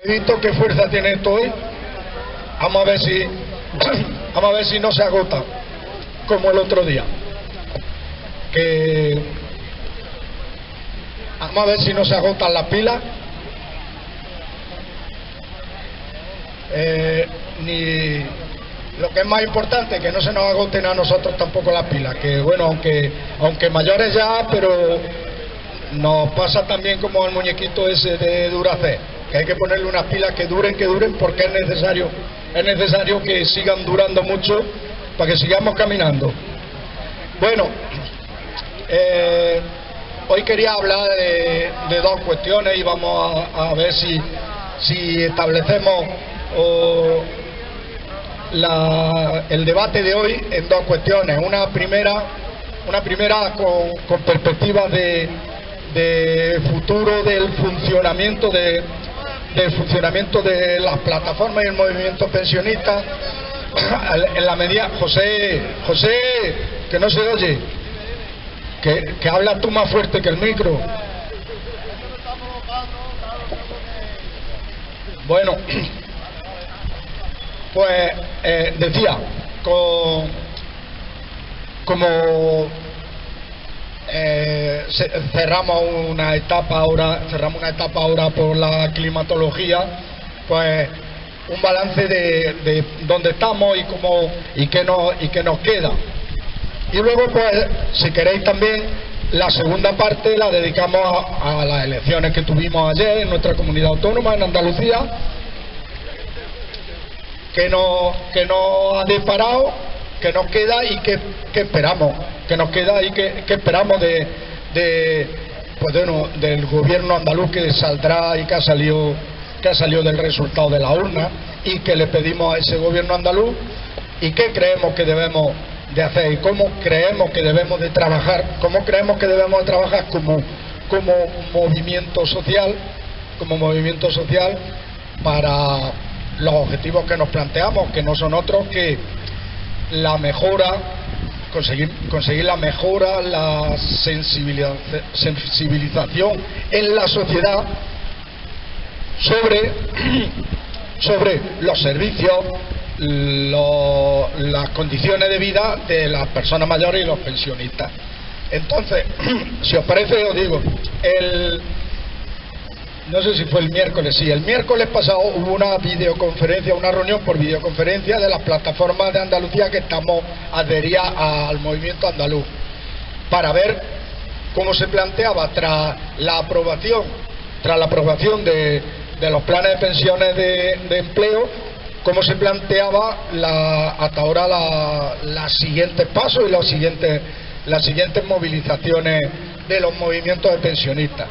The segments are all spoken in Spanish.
He visto qué fuerza tiene esto hoy. Vamos a ver si vamos a ver si no se agota como el otro día. Vamos a ver si no se agotan las pilas. Ni lo que es más importante, que no se nos agoten a nosotros tampoco las pilas, que bueno, aunque mayores ya, pero nos pasa también como el muñequito ese de Duracell, que hay que ponerle unas pilas que duren, porque es necesario que sigan durando mucho para que sigamos caminando. Bueno, hoy quería hablar de dos cuestiones y vamos a ver si establecemos el debate de hoy en dos cuestiones. Una primera con perspectivas de futuro del funcionamiento de las plataformas y el movimiento pensionista en la medida. José, que no se oye, que hablas tú más fuerte que el micro. Bueno, pues decía, como cerramos una etapa ahora por la climatología, pues un balance de dónde estamos y qué nos queda. Y luego, pues, si queréis también, la segunda parte la dedicamos a las elecciones que tuvimos ayer en nuestra comunidad autónoma, en Andalucía, que nos ha deparado, que nos queda y que esperamos, que nos queda y que esperamos pues bueno, del gobierno andaluz que saldrá y que ha salido del resultado de la urna, y que le pedimos a ese gobierno andaluz y qué creemos que debemos de hacer y cómo creemos que debemos de trabajar, como movimiento social, para los objetivos que nos planteamos, que no son otros que la mejora, conseguir la mejora, la sensibilización en la sociedad sobre los servicios, las condiciones de vida de las personas mayores y los pensionistas. Entonces, si os parece, os digo, no sé si fue el miércoles pasado hubo una reunión por videoconferencia de las plataformas de Andalucía que estamos adheridas al movimiento andaluz, para ver cómo se planteaba tras la aprobación de los planes de pensiones de empleo, cómo se planteaba hasta ahora los siguientes pasos y las siguientes movilizaciones de los movimientos de pensionistas.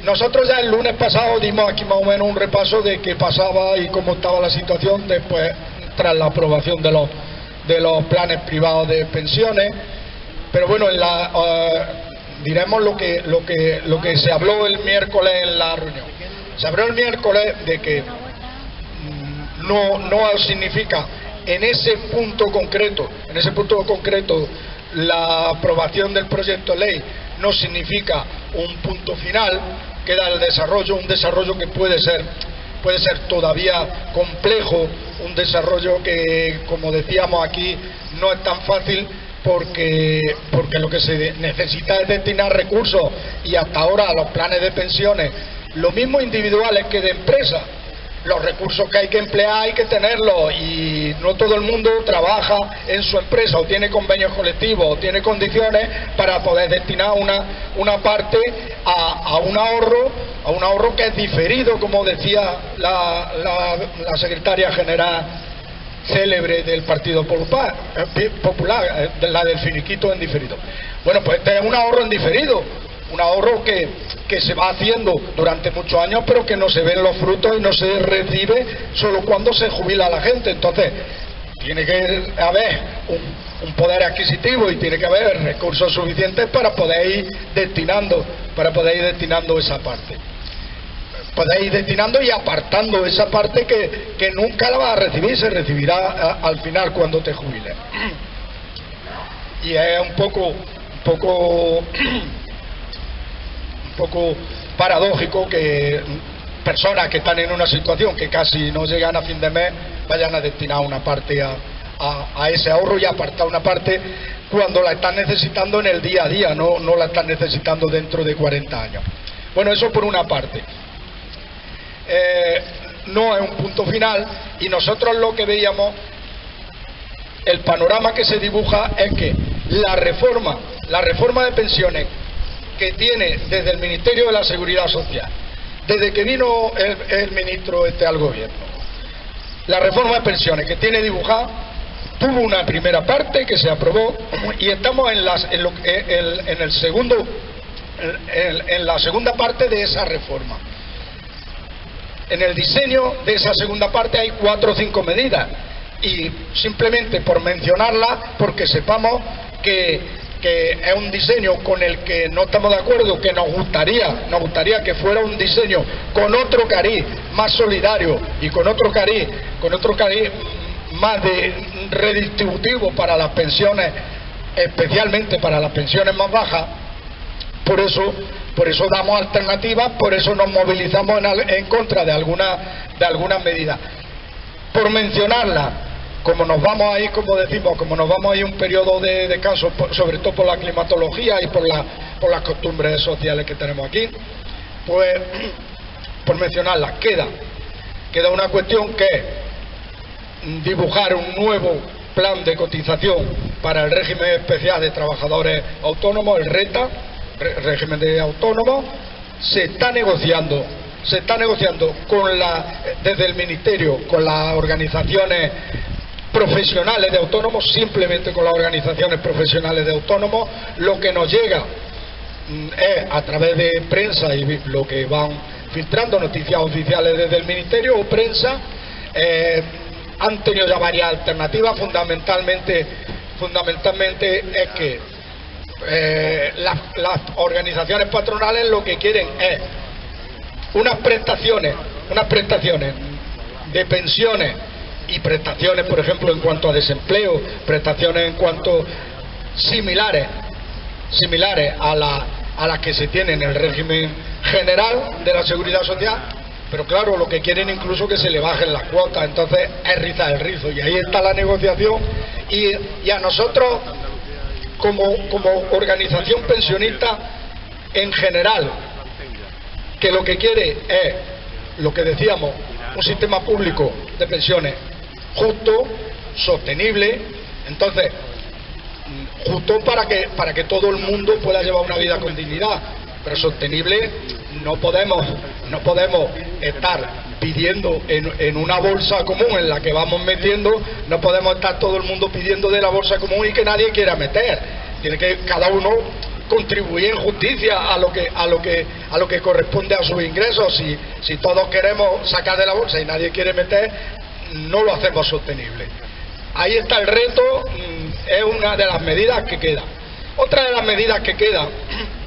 Nosotros ya el lunes pasado dimos aquí más o menos un repaso de qué pasaba y cómo estaba la situación después, tras la aprobación de los planes privados de pensiones. Pero bueno, diremos lo que se habló el miércoles en la reunión. Se habló el miércoles de que no significa en ese punto concreto la aprobación del proyecto de ley no significa un punto final, queda el desarrollo, un desarrollo que puede ser todavía complejo, un desarrollo que, como decíamos aquí, no es tan fácil, porque lo que se necesita es destinar recursos, y hasta ahora los planes de pensiones, lo mismo individuales que de empresas, los recursos que hay que emplear hay que tenerlos, y no todo el mundo trabaja en su empresa o tiene convenios colectivos o tiene condiciones para poder destinar una parte a un ahorro que es diferido, como decía la secretaria general célebre del Partido Popular, la del finiquito en diferido. Bueno, pues este es un ahorro en diferido, un ahorro que se va haciendo durante muchos años, pero que no se ven los frutos y no se recibe solo cuando se jubila la gente. Entonces tiene que haber un poder adquisitivo y tiene que haber recursos suficientes para poder ir destinando esa parte, poder ir destinando y apartando esa parte que nunca la vas a recibir, se recibirá al final cuando te jubiles. Y es un poco paradójico que personas que están en una situación que casi no llegan a fin de mes vayan a destinar una parte a ese ahorro y apartar una parte cuando la están necesitando en el día a día, no la están necesitando dentro de 40 años. Bueno, eso por una parte. No es un punto final, y nosotros lo que veíamos, el panorama que se dibuja es que la reforma de pensiones que tiene desde el Ministerio de la Seguridad Social, desde que vino el ministro al gobierno, la reforma de pensiones que tiene dibujada, tuvo una primera parte que se aprobó y estamos en la segunda parte de esa reforma. En el diseño de esa segunda parte hay 4 o 5 medidas, y simplemente por mencionarlas, porque sepamos que es un diseño con el que no estamos de acuerdo, que nos gustaría que fuera un diseño con otro cariz, más solidario, y con otro cariz más redistributivo para las pensiones, especialmente para las pensiones más bajas. Por eso damos alternativas, por eso nos movilizamos en contra de algunas medidas. Por mencionarlas, como nos vamos ahí, como decimos, como nos vamos ahí un periodo de descanso, sobre todo por la climatología y por las costumbres sociales que tenemos aquí, pues por mencionarlas, queda una cuestión que es dibujar un nuevo plan de cotización para el régimen especial de trabajadores autónomos, el RETA, régimen de autónomos. Se está negociando desde el Ministerio con las organizaciones profesionales de autónomos, simplemente con las organizaciones profesionales de autónomos. Lo que nos llega es a través de prensa y lo que van filtrando, noticias oficiales desde el Ministerio o prensa. Han tenido ya varias alternativas, fundamentalmente es que las organizaciones patronales lo que quieren es unas prestaciones de pensiones y prestaciones, por ejemplo, en cuanto a desempleo, prestaciones en cuanto similares a las que se tienen en el régimen general de la Seguridad Social, pero claro, lo que quieren incluso que se le bajen las cuotas. Entonces es rizar el rizo, y ahí está la negociación. Y a nosotros, como organización pensionista en general, que lo que quiere es lo que decíamos, un sistema público de pensiones justo, sostenible. Entonces, justo para que todo el mundo pueda llevar una vida con dignidad, pero sostenible. No podemos estar pidiendo en una bolsa común en la que vamos metiendo, no podemos estar todo el mundo pidiendo de la bolsa común y que nadie quiera meter. Tiene que cada uno contribuir en justicia a lo que corresponde a sus ingresos. Si todos queremos sacar de la bolsa y nadie quiere meter, no lo hacemos sostenible. Ahí está el reto, es una de las medidas que queda. Otra de las medidas que queda,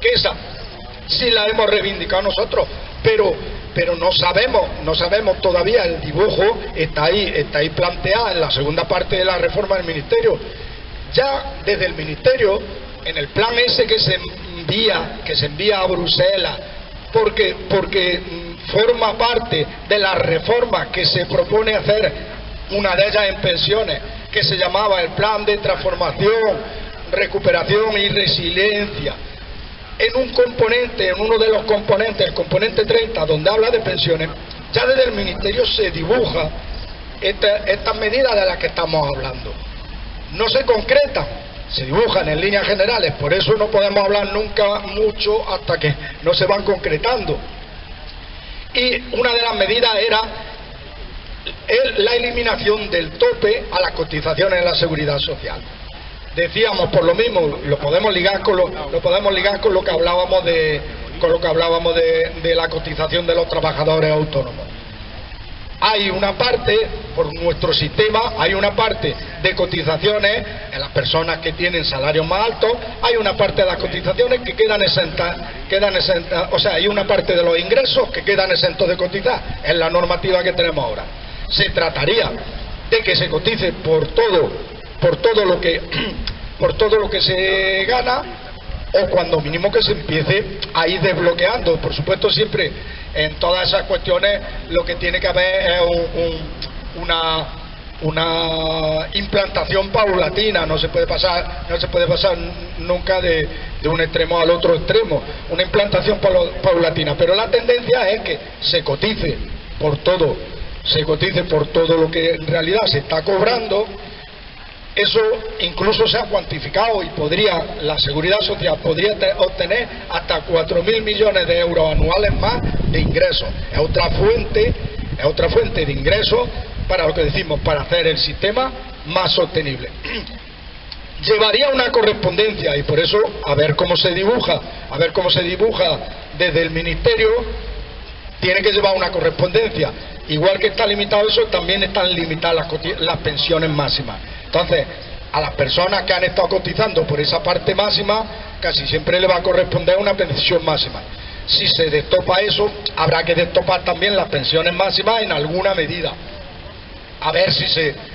que esa sí la hemos reivindicado nosotros, pero no sabemos todavía, el dibujo está ahí planteada en la segunda parte de la reforma del Ministerio. Ya desde el Ministerio, en el plan ese que se envía a Bruselas, porque forma parte de las reformas que se propone hacer, una de ellas en pensiones, que se llamaba el Plan de Transformación, Recuperación y Resiliencia. En uno de los componentes, el componente 30, donde habla de pensiones, ya desde el Ministerio se dibuja estas medidas de las que estamos hablando. No se concretan, se dibujan en líneas generales, por eso no podemos hablar nunca mucho hasta que no se van concretando. Y una de las medidas era la eliminación del tope a las cotizaciones en la Seguridad Social. Decíamos, por lo mismo, lo podemos ligar con lo que hablábamos de la cotización de los trabajadores autónomos. Hay una parte, por nuestro sistema, hay una parte de cotizaciones en las personas que tienen salarios más altos, hay una parte de las cotizaciones que quedan exentas, o sea, hay una parte de los ingresos que quedan exentos de cotizar, en la normativa que tenemos ahora. Se trataría de que se cotice por todo lo que se gana, o cuando mínimo que se empiece a ir desbloqueando. Por supuesto, siempre En todas esas cuestiones lo que tiene que haber es una implantación paulatina. No se puede pasar nunca de un extremo al otro extremo, una implantación paulatina. Pero la tendencia es que se cotice por todo lo que en realidad se está cobrando. Eso incluso se ha cuantificado y la Seguridad Social podría obtener hasta 4.000 millones de euros anuales más de ingresos. Es otra fuente de ingresos para lo que decimos, para hacer el sistema más sostenible. Llevaría una correspondencia, y por eso a ver cómo se dibuja desde el Ministerio. Tiene que llevar una correspondencia. Igual que está limitado eso, también están limitadas las pensiones máximas. Entonces, a las personas que han estado cotizando por esa parte máxima, casi siempre le va a corresponder una pensión máxima. Si se destopa eso, habrá que destopar también las pensiones máximas en alguna medida. A ver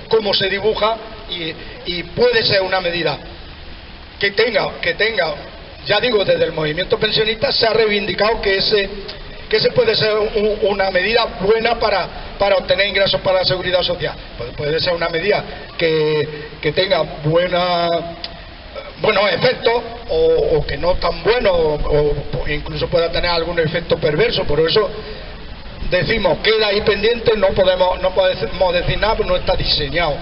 cómo se dibuja, y puede ser una medida que tenga, ya digo, desde el movimiento pensionista se ha reivindicado que ese puede ser una medida buena para obtener ingresos para la Seguridad Social. Puede ser una medida que tenga buenos efectos, o que no tan buenos, o incluso pueda tener algún efecto perverso. Por eso decimos, queda ahí pendiente, no podemos decir nada, pero no está diseñado.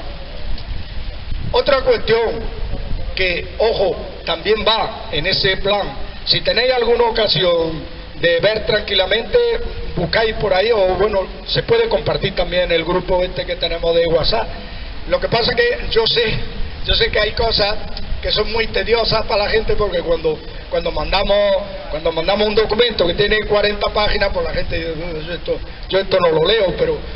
Otra cuestión que, ojo, también va en ese plan. Si tenéis alguna ocasión de ver tranquilamente, buscáis por ahí, o bueno, se puede compartir también en el grupo que tenemos de WhatsApp. Lo que pasa es que yo sé que hay cosas que son muy tediosas para la gente, porque cuando mandamos un documento que tiene 40 páginas, pues la gente dice, yo esto no lo leo,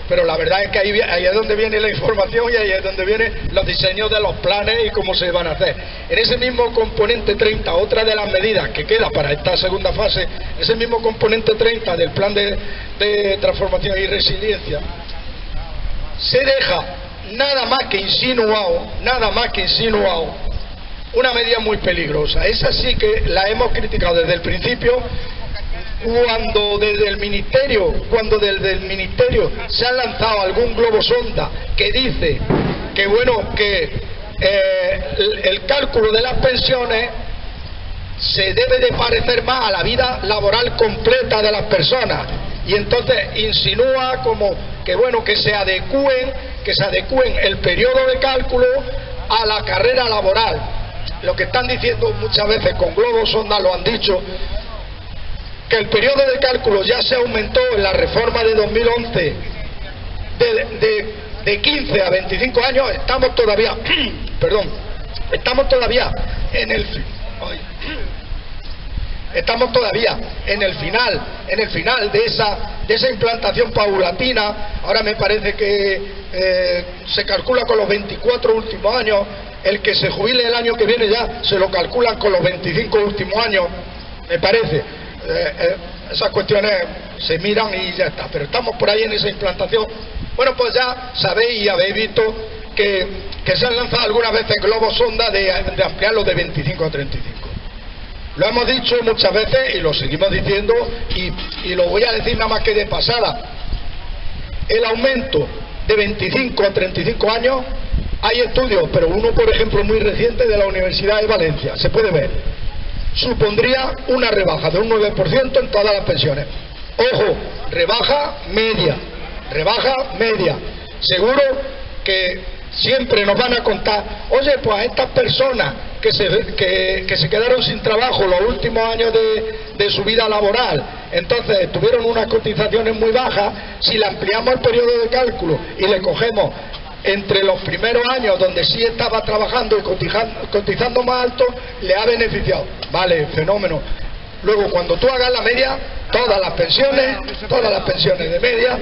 pero la verdad es que ahí es donde viene la información, y ahí es donde vienen los diseños de los planes y cómo se van a hacer. En ese mismo componente 30, otra de las medidas que queda para esta segunda fase, ese mismo componente 30 del plan de transformación y resiliencia, se deja nada más que insinuado una medida muy peligrosa. Esa sí que la hemos criticado desde el principio, cuando desde el Ministerio se ha lanzado algún globo sonda que dice que el cálculo de las pensiones se debe de parecer más a la vida laboral completa de las personas, y entonces insinúa como que se adecúen el periodo de cálculo a la carrera laboral. Lo que están diciendo muchas veces con globos sonda, lo han dicho, que el periodo de cálculo ya se aumentó en la reforma de 2011 de 15 a 25 años. Estamos todavía en el final de esa implantación paulatina. Ahora me parece que se calcula con los 24 últimos años. El que se jubile el año que viene ya se lo calculan con los 25 últimos años, me parece. Esas cuestiones se miran y ya está, pero estamos por ahí en esa implantación. Bueno, pues ya sabéis y habéis visto que se han lanzado algunas veces globos sonda de ampliarlo de 25 a 35. Lo hemos dicho muchas veces y lo seguimos diciendo, y lo voy a decir nada más que de pasada. El aumento de 25 a 35 años, hay estudios, pero uno, por ejemplo, muy reciente de la Universidad de Valencia, se puede ver, supondría una rebaja de un 9% en todas las pensiones. Ojo, rebaja media. Seguro que siempre nos van a contar, oye, pues a estas personas que se quedaron sin trabajo los últimos años de su vida laboral, entonces tuvieron unas cotizaciones muy bajas, si le ampliamos el periodo de cálculo y le cogemos entre los primeros años donde sí estaba trabajando y cotizando más alto, le ha beneficiado. Vale, fenómeno. Luego, cuando tú hagas la media, todas las pensiones de media,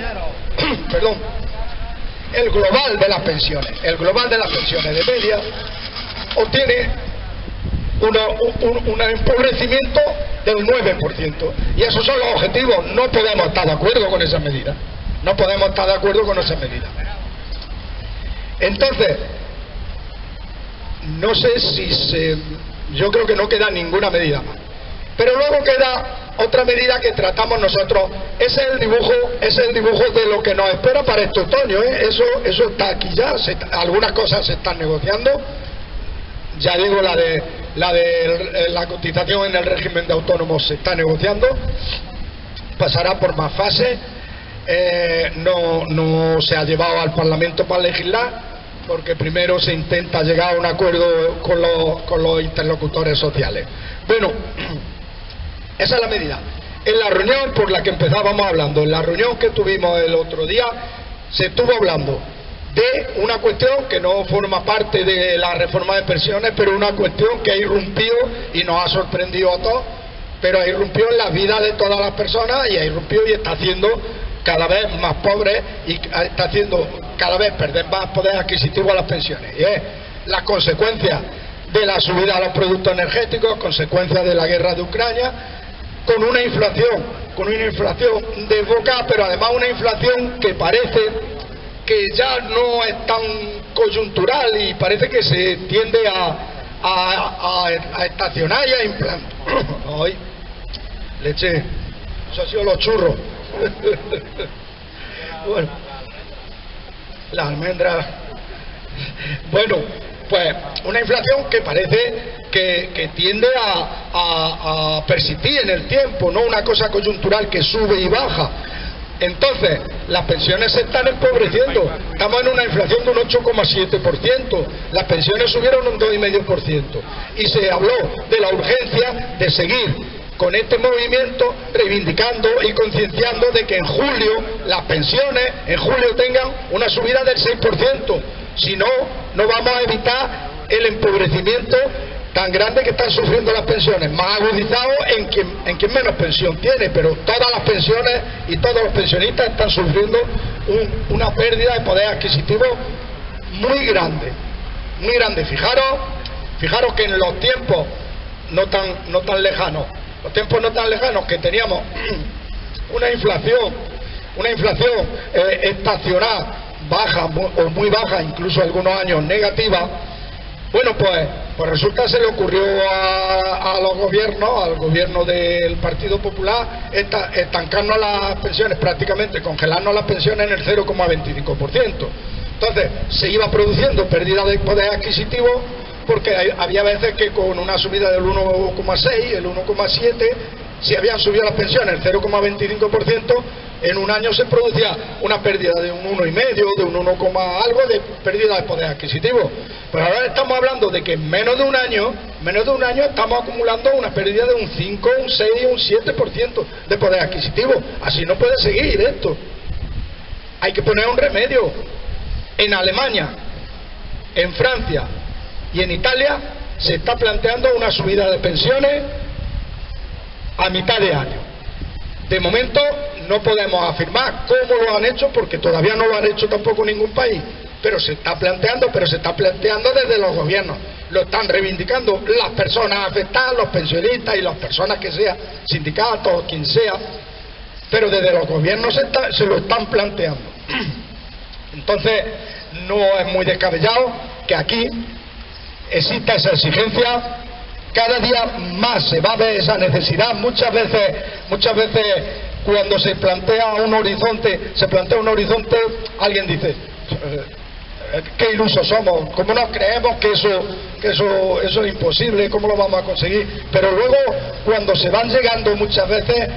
perdón, el global de las pensiones de media obtiene un empobrecimiento del 9%. Y esos son los objetivos. No podemos estar de acuerdo con esas medidas. Entonces, no sé yo creo que no queda ninguna medida más. Pero luego queda otra medida que tratamos nosotros. Ese es el dibujo de lo que nos espera para este otoño, ¿eh? Eso está aquí ya, algunas cosas se están negociando. Ya digo, la de la cotización en el régimen de autónomos se está negociando, pasará por más fases. No se ha llevado al Parlamento para legislar, porque primero se intenta llegar a un acuerdo con los interlocutores sociales. Bueno, esa es la medida. En la reunión por la que empezábamos hablando, en la reunión que tuvimos el otro día, se estuvo hablando de una cuestión que no forma parte de la reforma de pensiones, pero una cuestión que ha irrumpido y nos ha sorprendido a todos, pero ha irrumpido en la vida de todas las personas y ha irrumpido y está haciendo cada vez más pobres y está haciendo cada vez perder más poder adquisitivo a las pensiones. Y es la consecuencia de la subida de los productos energéticos, consecuencia de la guerra de Ucrania, con una inflación desbocada, pero además una inflación que parece que ya no es tan coyuntural y parece que se tiende a estacionar y a implantar. Ay, leche, eso ha sido los churros. Bueno, la almendra. Bueno, pues una inflación que parece que tiende a persistir en el tiempo, no una cosa coyuntural que sube y baja. Entonces, las pensiones se están empobreciendo. Estamos en una inflación de un 8,7%. Las pensiones subieron un 2,5%. Y se habló de la urgencia de seguir con este movimiento reivindicando y concienciando de que en julio las pensiones tengan una subida del 6%. Si no, no vamos a evitar el empobrecimiento tan grande que están sufriendo las pensiones, más agudizado en quien menos pensión tiene, pero todas las pensiones y todos los pensionistas están sufriendo una pérdida de poder adquisitivo muy grande, muy grande. Fijaros que en los tiempos no tan lejanos, que teníamos una inflación estacional, baja o muy baja, incluso algunos años negativa. Bueno, pues resulta que se le ocurrió a los gobiernos, al gobierno del Partido Popular, estancarnos las pensiones, prácticamente congelarnos las pensiones en el 0,25%. Entonces se iba produciendo pérdida de poder adquisitivo, porque había veces que con una subida del 1,6, el 1,7, si habían subido las pensiones el 0,25%, en un año se producía una pérdida de un 1,5, de un 1, algo de pérdida de poder adquisitivo. Pero ahora estamos hablando de que en menos de un año estamos acumulando una pérdida de un 5, un 6, un 7% de poder adquisitivo. Así no puede seguir esto. Hay que poner un remedio. En Alemania, en Francia y en Italia se está planteando una subida de pensiones a mitad de año. De momento no podemos afirmar cómo lo han hecho, porque todavía no lo han hecho tampoco ningún país, pero se está planteando desde los gobiernos. Lo están reivindicando las personas afectadas, los pensionistas y las personas que sean, sindicatos, quien sea, pero desde los gobiernos se lo están planteando. Entonces no es muy descabellado que aquí exista esa exigencia. Cada día más se va a ver esa necesidad. Muchas veces cuando se plantea un horizonte, alguien dice, qué ilusos somos, cómo nos creemos que eso es imposible, cómo lo vamos a conseguir. Pero luego, cuando se van llegando muchas veces,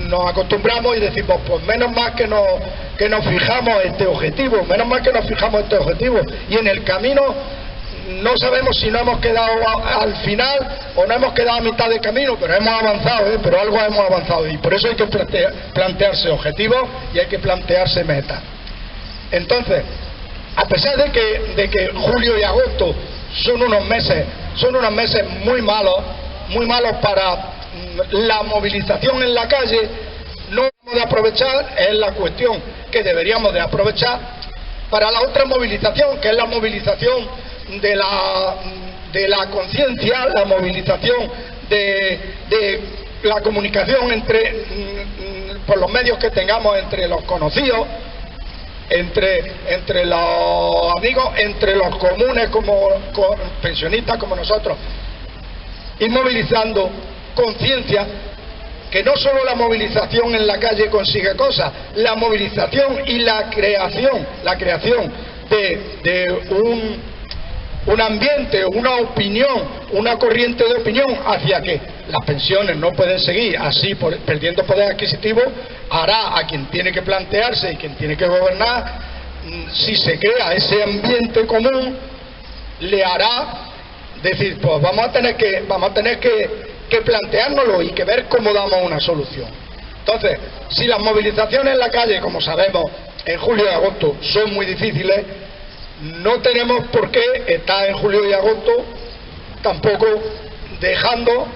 nos acostumbramos y decimos, pues menos mal que nos fijamos este objetivo, y en el camino no sabemos si no hemos quedado al final o no hemos quedado a mitad de camino, pero hemos avanzado, pero algo hemos avanzado, y por eso hay que plantearse objetivos y hay que plantearse metas. Entonces, a pesar de que julio y agosto son unos meses muy malos para la movilización en la calle, no vamos a aprovechar, es la cuestión que deberíamos de aprovechar para la otra movilización, que es la movilización de la conciencia, la movilización de la comunicación por los medios que tengamos, entre los conocidos, entre los amigos, entre los comunes como pensionistas como nosotros, ir movilizando conciencia que no solo la movilización en la calle consigue cosas, la movilización y la creación de un ambiente, una opinión, una corriente de opinión hacia que las pensiones no pueden seguir así perdiendo poder adquisitivo, hará a quien tiene que plantearse y quien tiene que gobernar, si se crea ese ambiente común, le hará decir, pues vamos a tener que planteárnoslo y que ver cómo damos una solución. Entonces, si las movilizaciones en la calle, como sabemos, en julio y agosto son muy difíciles, no tenemos por qué estar en julio y agosto tampoco dejando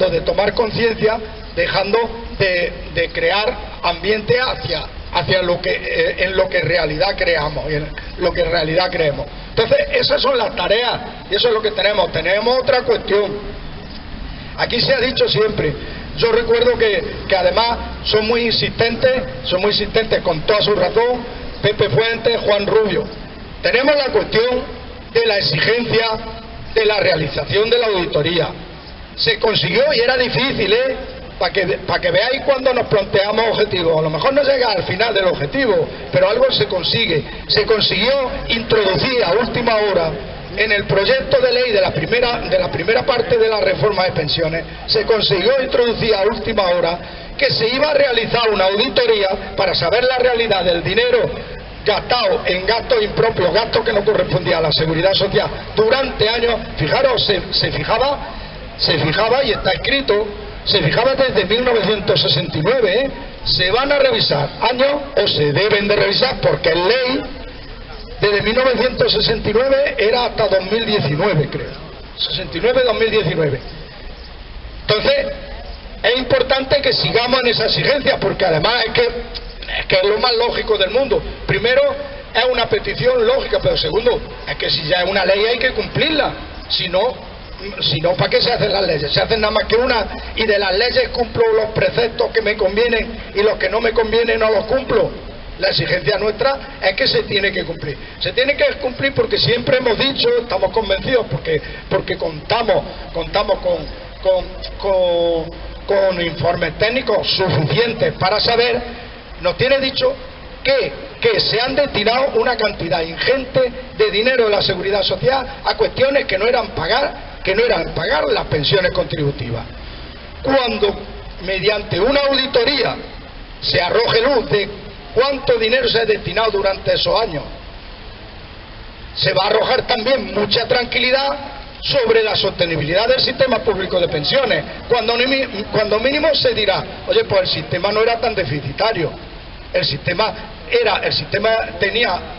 de tomar conciencia, dejando de crear ambiente hacia lo que en lo que en realidad creamos, en lo que en realidad creemos. Entonces, esas son las tareas y eso es lo que tenemos. Tenemos otra cuestión. Aquí se ha dicho siempre, yo recuerdo que además son muy insistentes con toda su razón, Pepe Fuentes, Juan Rubio. Tenemos la cuestión de la exigencia de la realización de la auditoría. Se consiguió y era difícil, para que veáis cuando nos planteamos objetivos. A lo mejor no llega al final del objetivo, pero algo se consigue. Se consiguió introducir a última hora en el proyecto de ley de la primera parte de la reforma de pensiones, se consiguió introducir a última hora que se iba a realizar una auditoría para saber la realidad del dinero gastado en gastos impropios, gastos que no correspondían a la seguridad social durante años. Fijaros, se fijaba y está escrito, se fijaba desde 1969, se van a revisar años, o se deben de revisar porque es ley, desde 1969 era hasta 2019, creo, 69-2019. Entonces es importante que sigamos en esa exigencia, porque además es que es lo más lógico del mundo. Primero, es una petición lógica, pero segundo, es que si ya es una ley hay que cumplirla. Si no, ¿para qué se hacen las leyes? Se hacen nada más que una, y de las leyes cumplo los preceptos que me convienen y los que no me convienen no los cumplo. La exigencia nuestra es que se tiene que cumplir. Se tiene que cumplir porque siempre hemos dicho, estamos convencidos, porque contamos con informes técnicos suficientes para saber. Nos tiene dicho que se han destinado una cantidad ingente de dinero de la seguridad social a cuestiones que no eran pagar las pensiones contributivas. Cuando mediante una auditoría se arroje luz de cuánto dinero se ha destinado durante esos años, se va a arrojar también mucha tranquilidad sobre la sostenibilidad del sistema público de pensiones. Cuando mínimo se dirá, oye, pues el sistema no era tan deficitario. El sistema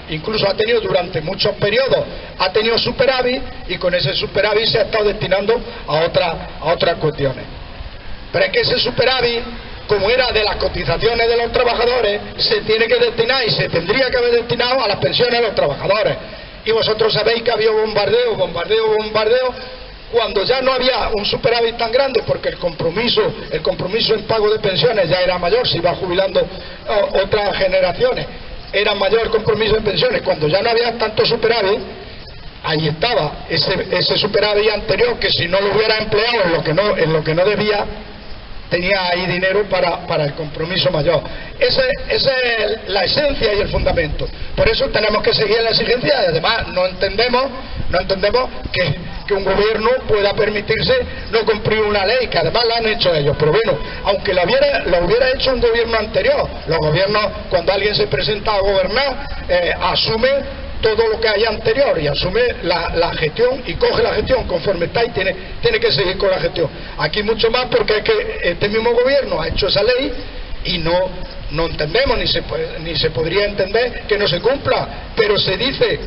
incluso ha tenido durante muchos periodos, ha tenido superávit, y con ese superávit se ha estado destinando a otras cuestiones. Pero es que ese superávit, como era de las cotizaciones de los trabajadores, se tiene que destinar y se tendría que haber destinado a las pensiones de los trabajadores. Y vosotros sabéis que había bombardeo, cuando ya no había un superávit tan grande, porque el compromiso en pago de pensiones ya era mayor, se iba jubilando otras generaciones, era mayor el compromiso en pensiones. Cuando ya no había tanto superávit, ahí estaba ese superávit anterior, que si no lo hubiera empleado en lo que no debía, tenía ahí dinero para el compromiso mayor. Esa es la esencia y el fundamento. Por eso tenemos que seguir la exigencia, y además no entendemos que un gobierno pueda permitirse no cumplir una ley, que además la han hecho ellos. Pero bueno, aunque lo hubiera hecho un gobierno anterior, los gobiernos, cuando alguien se presenta a gobernar, asume todo lo que haya anterior y asume la gestión y coge la gestión conforme está y tiene que seguir con la gestión. Aquí mucho más, porque es que este mismo gobierno ha hecho esa ley y no entendemos, ni se podría entender que no se cumpla. Pero se dice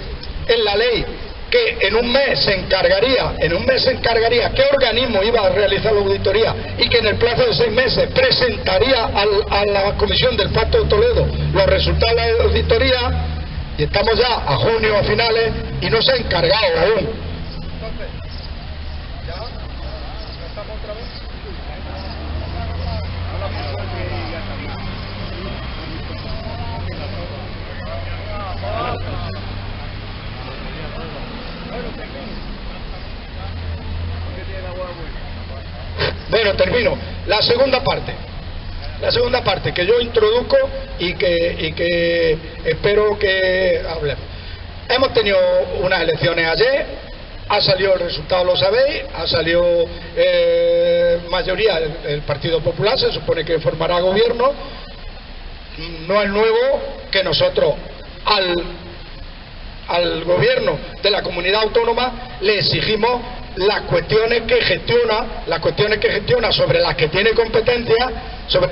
en la ley que en un mes se encargaría qué organismo iba a realizar la auditoría, y que en el plazo de 6 meses presentaría a la Comisión del Pacto de Toledo los resultados de la auditoría. Y estamos ya a junio, a finales, y no se ha encargado aún. Entonces, ¿ya estamos otra vez? Bueno, Bueno, termino. La segunda parte que yo introduzco y que espero que hablemos. Hemos tenido unas elecciones ayer, ha salido el resultado, lo sabéis, ha salido mayoría el Partido Popular, se supone que formará gobierno. No es nuevo que nosotros al gobierno de la comunidad autónoma le exigimos las cuestiones que gestiona sobre las que tiene competencia, sobre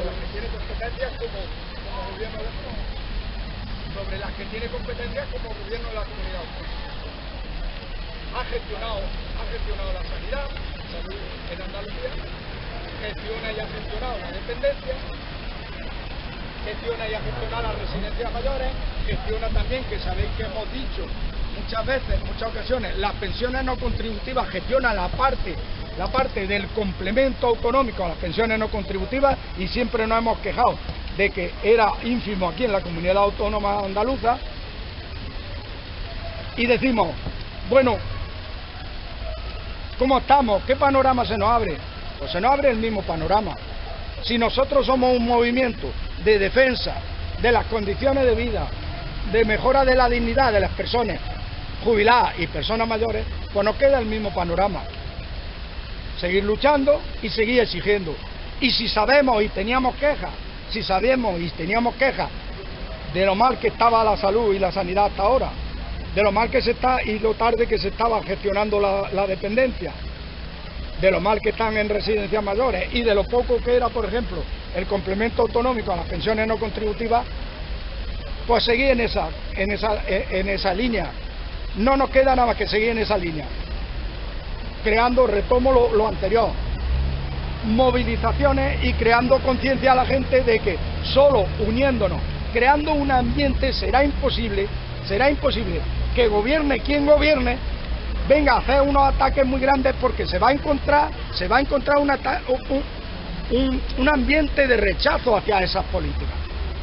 las que tiene competencia como gobierno de la comunidad autónoma. Ha gestionado la sanidad en Andalucía, gestiona y ha gestionado la dependencia, gestiona y ha gestionado las residencias mayores, gestiona también, que sabéis que hemos dicho muchas veces, en muchas ocasiones, las pensiones no contributivas, gestiona la parte del complemento autonómico a las pensiones no contributivas, y siempre nos hemos quejado de que era ínfimo aquí en la comunidad autónoma andaluza. Y decimos, bueno, ¿cómo estamos? ¿Qué panorama se nos abre? Pues se nos abre el mismo panorama. Si nosotros somos un movimiento de defensa de las condiciones de vida, de mejora de la dignidad de las personas jubiladas y personas mayores, pues nos queda el mismo panorama. Seguir luchando y seguir exigiendo. Y si sabemos y teníamos quejas, de lo mal que estaba la salud y la sanidad hasta ahora, de lo mal que se está y lo tarde que se estaba gestionando la dependencia, de lo mal que están en residencias mayores y de lo poco que era, por ejemplo, el complemento autonómico a las pensiones no contributivas, pues seguir en esa línea. No nos queda nada más que seguir en esa línea, creando, retomo lo anterior, movilizaciones y creando conciencia a la gente de que solo uniéndonos, creando un ambiente, será imposible que gobierne quien gobierne venga a hacer unos ataques muy grandes, porque se va a encontrar un ambiente de rechazo hacia esas políticas.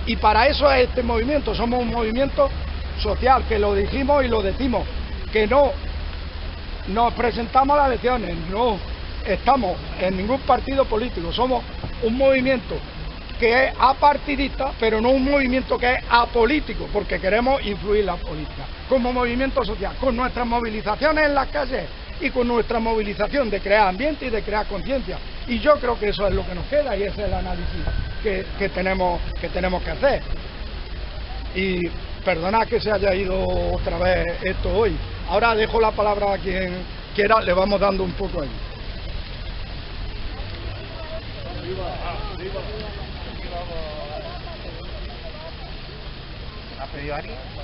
Y para eso es este movimiento. Somos un movimiento social, que lo dijimos y lo decimos, que no nos presentamos a las elecciones, no estamos en ningún partido político, somos un movimiento que es apartidista, pero no un movimiento que es apolítico, porque queremos influir en la política, como movimiento social, con nuestras movilizaciones en las calles y con nuestra movilización de crear ambiente y de crear conciencia. Y yo creo que eso es lo que nos queda, y ese es el análisis que tenemos que hacer. Y perdonad que se haya ido otra vez esto hoy. Ahora dejo la palabra a quien quiera, le vamos dando un poco ahí.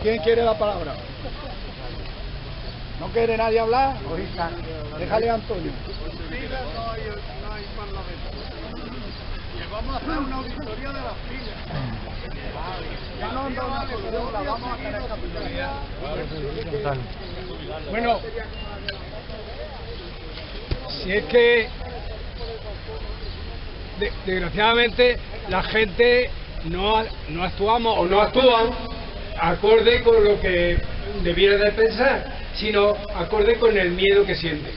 ¿Quién quiere la palabra? ¿No quiere nadie hablar? Déjale a Antonio. Vamos a hacer una auditoría de las pilas. Vamos a hacer esta auditoría. Bueno, si es que desgraciadamente la gente no actuamos o no actúan acorde con lo que debiera de pensar, sino acorde con el miedo que sienten.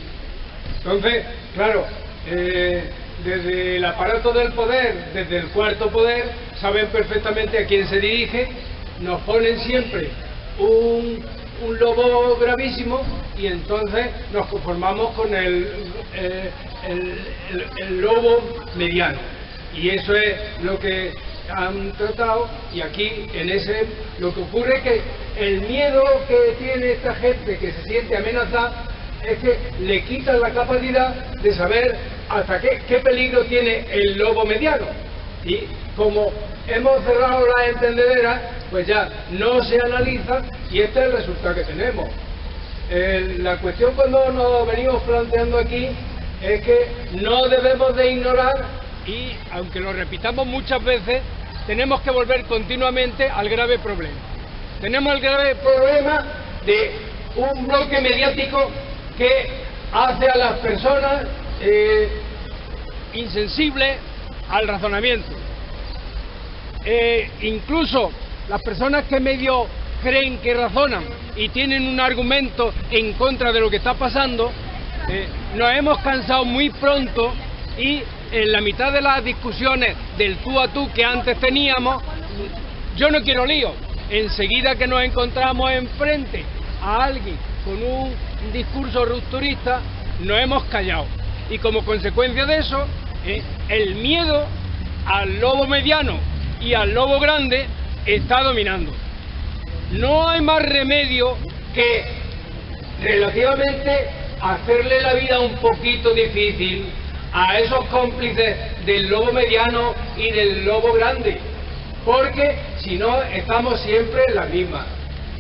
Entonces, claro, desde el aparato del poder, desde el cuarto poder, saben perfectamente a quién se dirige, nos ponen siempre un lobo gravísimo, y entonces nos conformamos con el lobo mediano, y eso es lo que han tratado. Y aquí lo que ocurre es que el miedo que tiene esta gente, que se siente amenazada, es que le quitan la capacidad de saber hasta qué peligro tiene el lobo mediano, y como hemos cerrado las entendederas, pues ya no se analiza, y este es el resultado que tenemos. La cuestión, cuando nos venimos planteando aquí, es que no debemos de ignorar, y aunque lo repitamos muchas veces, tenemos que volver continuamente al grave problema. Tenemos el grave problema de un bloque mediático que hace a las personas insensibles al razonamiento. Incluso las personas que medio creen que razonan y tienen un argumento en contra de lo que está pasando, nos hemos cansado muy pronto, y en la mitad de las discusiones del tú a tú que antes teníamos, yo no quiero lío. Enseguida que nos encontramos enfrente a alguien con un discurso rupturista, nos hemos callado. Y como consecuencia de eso, el miedo al lobo mediano y al lobo grande está dominando. No hay más remedio que relativamente hacerle la vida un poquito difícil a esos cómplices del lobo mediano y del lobo grande, porque si no estamos siempre en la misma,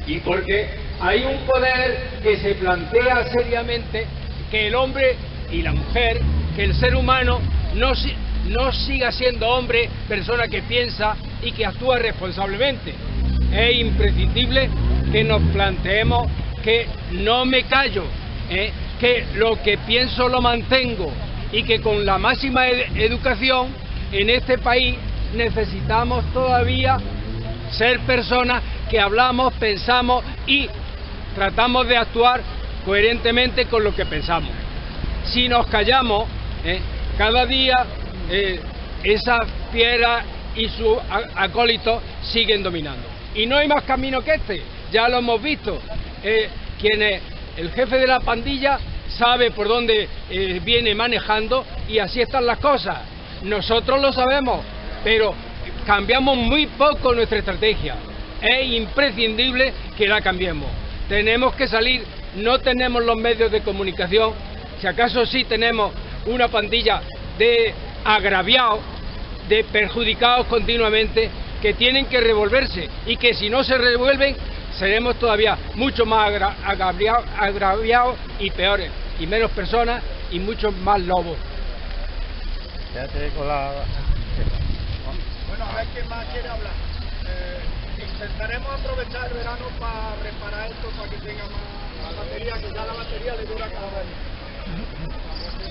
y porque hay un poder que se plantea seriamente que el hombre y la mujer, que el ser humano no siga siendo hombre, persona que piensa y que actúa responsablemente. Es imprescindible que nos planteemos que no me callo, que lo que pienso lo mantengo, y que con la máxima educación en este país necesitamos todavía ser personas que hablamos, pensamos y tratamos de actuar coherentemente con lo que pensamos. Si nos callamos, cada día esa fiera y sus acólitos siguen dominando. Y no hay más camino que este, ya lo hemos visto. El jefe de la pandilla sabe por dónde viene manejando y así están las cosas. Nosotros lo sabemos, pero cambiamos muy poco nuestra estrategia. Es imprescindible que la cambiemos. Tenemos que salir, no tenemos los medios de comunicación, si acaso sí tenemos una pandilla de agraviados, de perjudicados continuamente, que tienen que revolverse y que si no se revuelven seremos todavía mucho más agraviados y peores, y menos personas y muchos más lobos. Bueno, a ver quién más quiere hablar. Intentaremos aprovechar el verano para reparar esto, para que tenga más batería, que ya la batería le dura cada vez.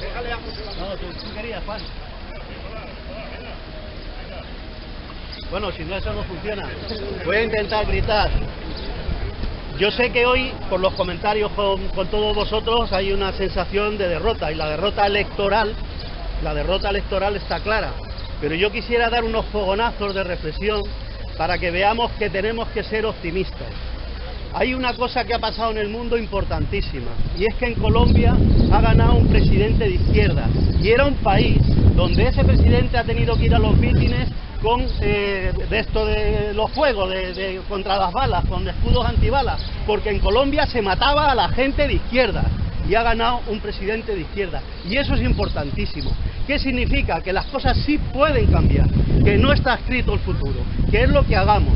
Déjale a José. No, tú querías, Juan. Bueno, si no, eso no funciona. Voy a intentar gritar. Yo sé que hoy, por los comentarios con todos vosotros, hay una sensación de derrota, y la derrota electoral está clara. Pero yo quisiera dar unos fogonazos de reflexión para que veamos que tenemos que ser optimistas. Hay una cosa que ha pasado en el mundo importantísima, y es que en Colombia ha ganado un presidente de izquierda, y era un país donde ese presidente ha tenido que ir a los mítines con de los fuegos contra las balas, con escudos antibalas, porque en Colombia se mataba a la gente de izquierda, y ha ganado un presidente de izquierda, y eso es importantísimo. ¿Qué significa? Que las cosas sí pueden cambiar, que no está escrito el futuro, que es lo que hagamos.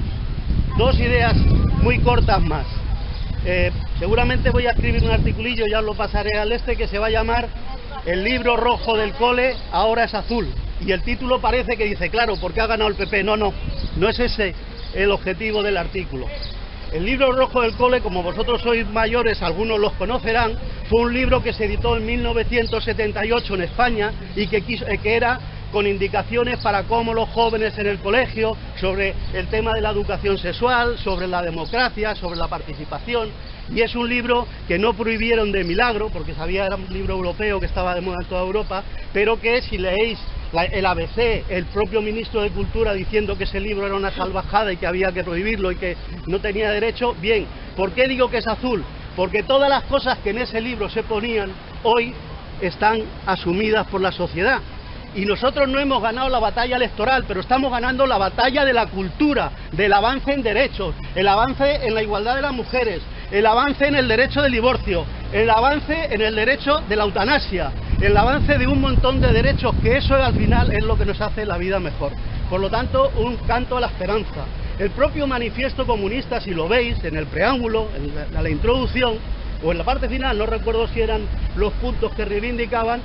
Dos ideas muy cortas más. Seguramente voy a escribir un articulillo, ya os lo pasaré al que se va a llamar El libro rojo del cole ahora es azul. Y el título parece que dice, claro, ¿por qué ha ganado el PP? No es ese el objetivo del artículo. El libro rojo del cole, como vosotros sois mayores, algunos los conocerán, fue un libro que se editó en 1978 en España y que era con indicaciones para cómo los jóvenes en el colegio, sobre el tema de la educación sexual, sobre la democracia, sobre la participación, y es un libro que no prohibieron de milagro, porque era un libro europeo que estaba de moda en toda Europa, pero que si leéis el ABC, el propio ministro de Cultura diciendo que ese libro era una salvajada y que había que prohibirlo y que no tenía derecho, bien. ¿Por qué digo que es azul? Porque todas las cosas que en ese libro se ponían hoy están asumidas por la sociedad. Y nosotros no hemos ganado la batalla electoral, pero estamos ganando la batalla de la cultura, del avance en derechos, el avance en la igualdad de las mujeres, el avance en el derecho del divorcio, el avance en el derecho de la eutanasia, el avance de un montón de derechos, que eso al final es lo que nos hace la vida mejor. Por lo tanto, un canto a la esperanza. El propio manifiesto comunista, si lo veis, en el preámbulo, en la introducción, o en la parte final, no recuerdo si eran los puntos que reivindicaban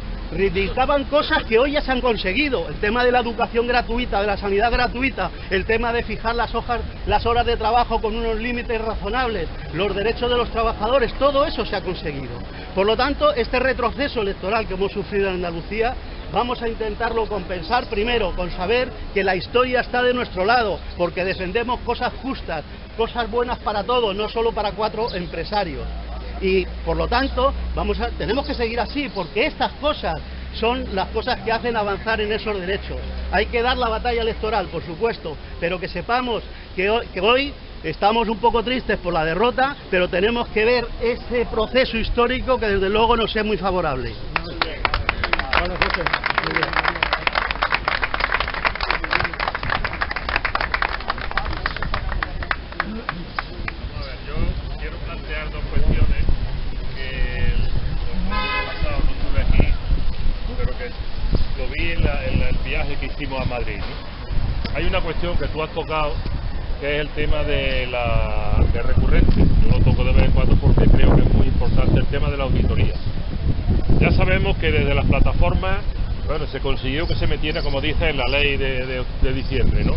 cosas que hoy ya se han conseguido: el tema de la educación gratuita, de la sanidad gratuita, el tema de fijar las horas de trabajo con unos límites razonables, los derechos de los trabajadores, todo eso se ha conseguido. Por lo tanto, este retroceso electoral que hemos sufrido en Andalucía, vamos a intentarlo compensar primero con saber que la historia está de nuestro lado, porque defendemos cosas justas, cosas buenas para todos, no solo para 4 empresarios. Y por lo tanto tenemos que seguir así, porque estas cosas son las cosas que hacen avanzar en esos derechos. Hay que dar la batalla electoral, por supuesto, pero que sepamos que hoy estamos un poco tristes por la derrota, pero tenemos que ver ese proceso histórico que desde luego nos es muy favorable. Yo quiero plantear dos cuestiones que el año pasado no estuve aquí, pero que lo vi en el viaje que hicimos a Madrid, ¿no? Hay una cuestión que tú has tocado, que es el tema de recurrente. Yo lo toco de vez en cuando porque creo que es muy importante el tema de la auditoría. Ya sabemos que desde las plataformas, bueno, se consiguió que se metiera, como dice, en la ley de diciembre, ¿no?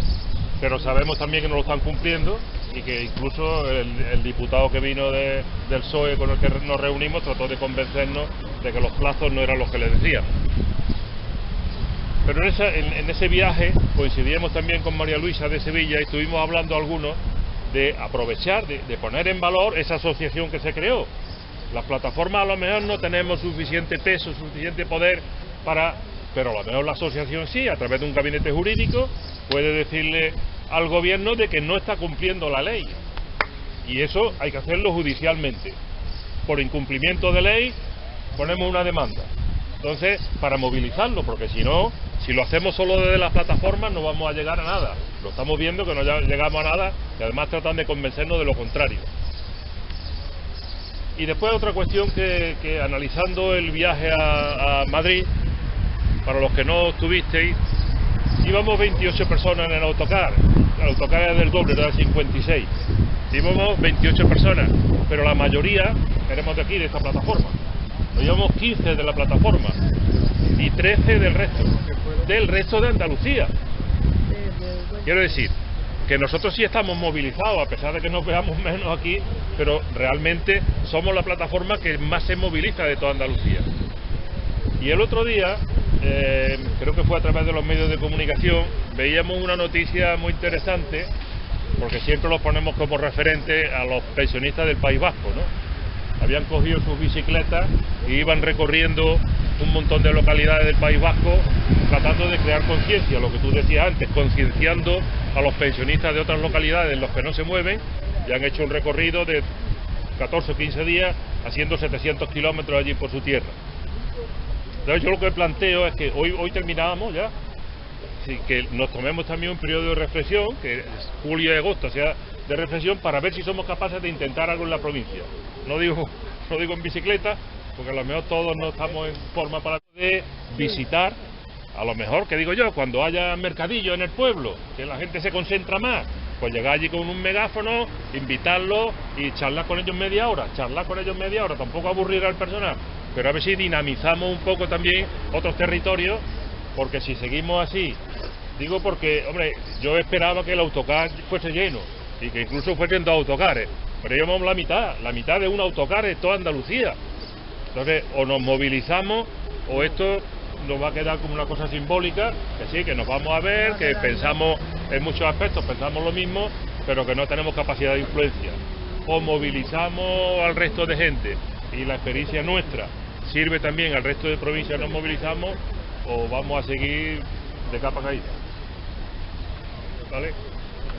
Pero sabemos también que no lo están cumpliendo y que incluso el diputado que vino del PSOE con el que nos reunimos trató de convencernos de que los plazos no eran los que le decían. Pero en ese viaje coincidíamos también con María Luisa de Sevilla y estuvimos hablando algunos de aprovechar, de poner en valor esa asociación que se creó. Las plataformas a lo mejor no tenemos suficiente peso, suficiente poder pero a lo mejor la asociación sí, a través de un gabinete jurídico, puede decirle al gobierno de que no está cumpliendo la ley. Y eso hay que hacerlo judicialmente. Por incumplimiento de ley ponemos una demanda. Entonces, para movilizarlo, porque si no, si lo hacemos solo desde las plataformas no vamos a llegar a nada. Lo estamos viendo que no llegamos a nada y además tratan de convencernos de lo contrario. Y después otra cuestión que analizando el viaje a Madrid, para los que no estuvisteis, íbamos 28 personas en el autocar. El autocar era del doble, era de 56. Íbamos 28 personas, pero la mayoría éramos de aquí, de esta plataforma. Nos llevamos 15 de la plataforma y 13 del resto de Andalucía. Quiero decir que nosotros sí estamos movilizados, a pesar de que nos veamos menos aquí, pero realmente somos la plataforma que más se moviliza de toda Andalucía. Y el otro día, creo que fue a través de los medios de comunicación, veíamos una noticia muy interesante, porque siempre los ponemos como referente a los pensionistas del País Vasco, ¿no? Habían cogido sus bicicletas y iban recorriendo un montón de localidades del País Vasco tratando de crear conciencia, lo que tú decías antes, concienciando a los pensionistas de otras localidades en los que no se mueven, y han hecho un recorrido de 14 o 15 días haciendo 700 kilómetros allí por su tierra. Entonces yo lo que planteo es que hoy terminábamos ya, que nos tomemos también un periodo de reflexión, que julio y agosto sea de reflexión, para ver si somos capaces de intentar algo en la provincia. No digo en bicicleta, porque a lo mejor todos no estamos en forma para de visitar, a lo mejor, que digo yo, cuando haya mercadillo en el pueblo, que la gente se concentra más, pues llegar allí con un megáfono, invitarlos y charlar con ellos media hora, tampoco aburrir al personal, pero a ver si dinamizamos un poco también otros territorios, porque si seguimos así, digo porque, hombre, yo esperaba que el autocar fuese lleno, y que incluso fuesen 2 autocares, pero llevamos la mitad de un autocar en toda Andalucía. Entonces, o nos movilizamos, o esto nos va a quedar como una cosa simbólica, que sí, que nos vamos a ver, que pensamos en muchos aspectos, pensamos lo mismo, pero que no tenemos capacidad de influencia. O movilizamos al resto de gente, y la experiencia nuestra sirve también al resto de provincias, nos movilizamos, o vamos a seguir de capa caída. ¿Vale?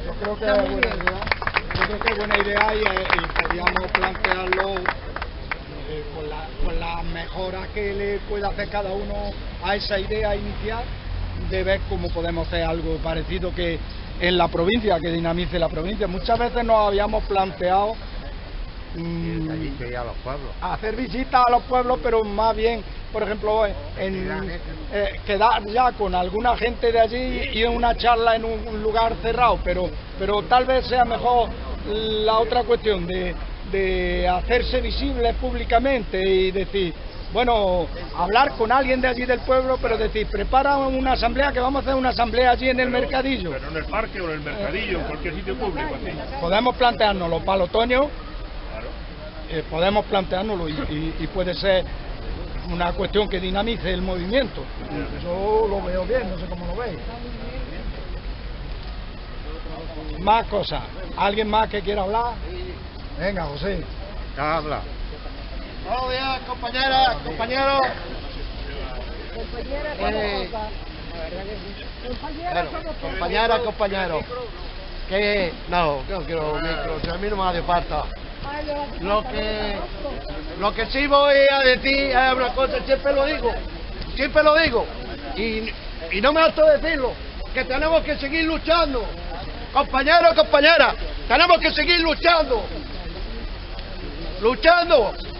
Yo creo que es buena idea y podríamos plantearlo con la mejora que le pueda hacer cada uno a esa idea inicial, de ver cómo podemos hacer algo parecido que en la provincia, que dinamice la provincia. Muchas veces nos habíamos planteado hacer visitas a los pueblos, pero más bien, por ejemplo, quedar ya con alguna gente de allí y en una charla en un lugar cerrado, pero tal vez sea mejor la otra cuestión de hacerse visibles públicamente y decir, bueno, hablar con alguien de allí del pueblo, pero decir, prepara una asamblea, que vamos a hacer una asamblea allí en el mercadillo. Pero en el parque o en el mercadillo, en cualquier sitio público. Así. Podemos planteárnoslo para el otoño, podemos planteárnoslo y puede ser una cuestión que dinamice el movimiento. Yo lo veo bien, no sé cómo lo veis. Más cosas. ¿Alguien más que quiera hablar? Venga, José. Habla. Buenos días, compañeras, compañeros. Compañeras, compañeros, que no quiero micro, si a mí no me hace falta. Lo que sí voy a decir es una cosa, siempre lo digo, y no me harto de decirlo, que tenemos que seguir luchando, compañeros, compañeras, tenemos que seguir luchando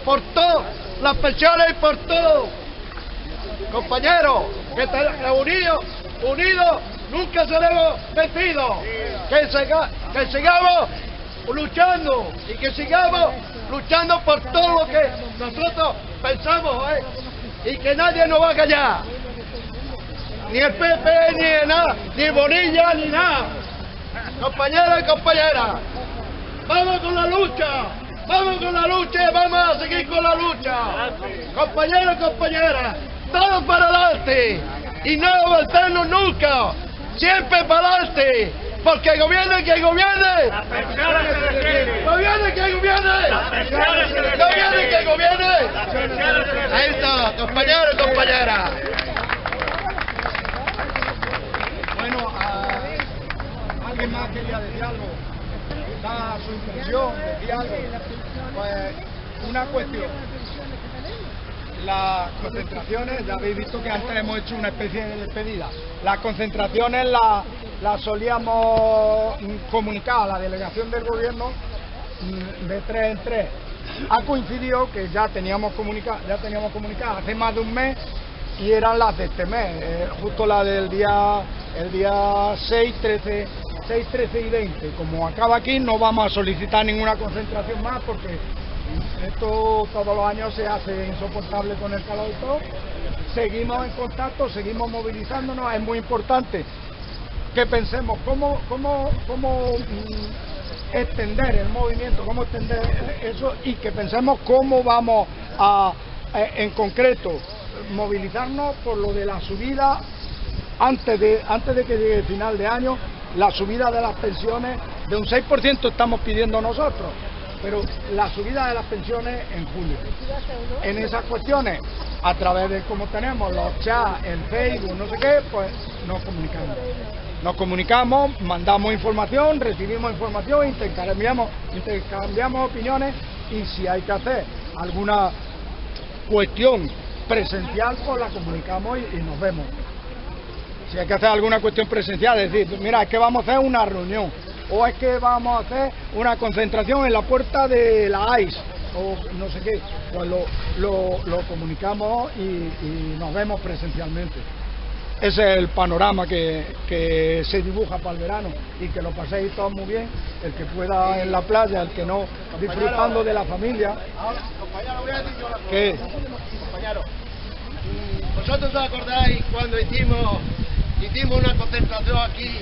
por todas las pensiones y por todo, compañeros, que unidos nunca seremos vencidos, que sigamos luchando y que sigamos luchando por todo lo que nosotros pensamos, y que nadie nos va a callar, ni el PP, ni nada, ni Bonilla, ni nada. Compañeros y compañeras, vamos con la lucha y vamos a seguir con la lucha. Compañeros y compañeras, todos para adelante y no volvernos nunca, siempre para adelante. Porque gobierne quien gobierne, gobierne quien gobierne, gobierne quien gobierne. Ahí está, compañeros y compañeras. Bueno, ¿alguien más quería decir algo? Da su impresión, decir algo. Pues una cuestión. Las concentraciones, ya habéis visto que antes hemos hecho una especie de despedida. Las concentraciones las solíamos comunicar a la delegación del gobierno de 3 en 3. Ha coincidido que ya teníamos comunicado hace más de un mes, y eran las de este mes, justo la del día 6, 13 y 20. Como acaba aquí, no vamos a solicitar ninguna concentración más, porque esto todos los años se hace insoportable con el calor y todo. Seguimos en contacto, seguimos movilizándonos. Es muy importante que pensemos cómo extender el movimiento, cómo extender eso, y que pensemos cómo vamos a, en concreto, movilizarnos por lo de la subida antes de que llegue el final de año, la subida de las pensiones de un 6% estamos pidiendo nosotros, pero la subida de las pensiones en julio. En esas cuestiones, a través de como tenemos los chats, el Facebook, no sé qué, pues nos comunicamos, mandamos información, recibimos información, intercambiamos opiniones, y si hay que hacer alguna cuestión presencial, pues la comunicamos y nos vemos. Si hay que hacer alguna cuestión presencial, es decir, mira, es que vamos a hacer una reunión, o es que vamos a hacer una concentración en la puerta de la AIS, o no sé qué, pues lo comunicamos y nos vemos presencialmente. Ese es el panorama que se dibuja para el verano, y que lo paséis todos muy bien, el que pueda en la playa, el que no, disfrutando de la familia. ¿Qué? Compañeros, ¿vosotros os acordáis cuando hicimos una concentración aquí,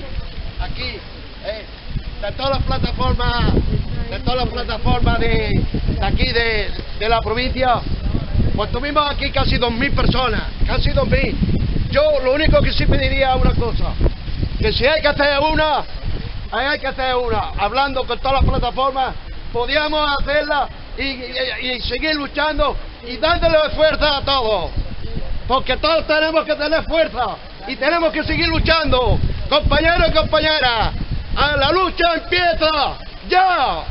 de todas las plataformas, de aquí de la provincia? Pues tuvimos aquí casi 2.000 personas, casi 2.000. Yo lo único que sí pediría es una cosa, que si hay que hacer una, hablando con todas las plataformas, podíamos hacerla y seguir luchando y dándole fuerza a todos, porque todos tenemos que tener fuerza y tenemos que seguir luchando, compañeros y compañeras. La lucha empieza ya.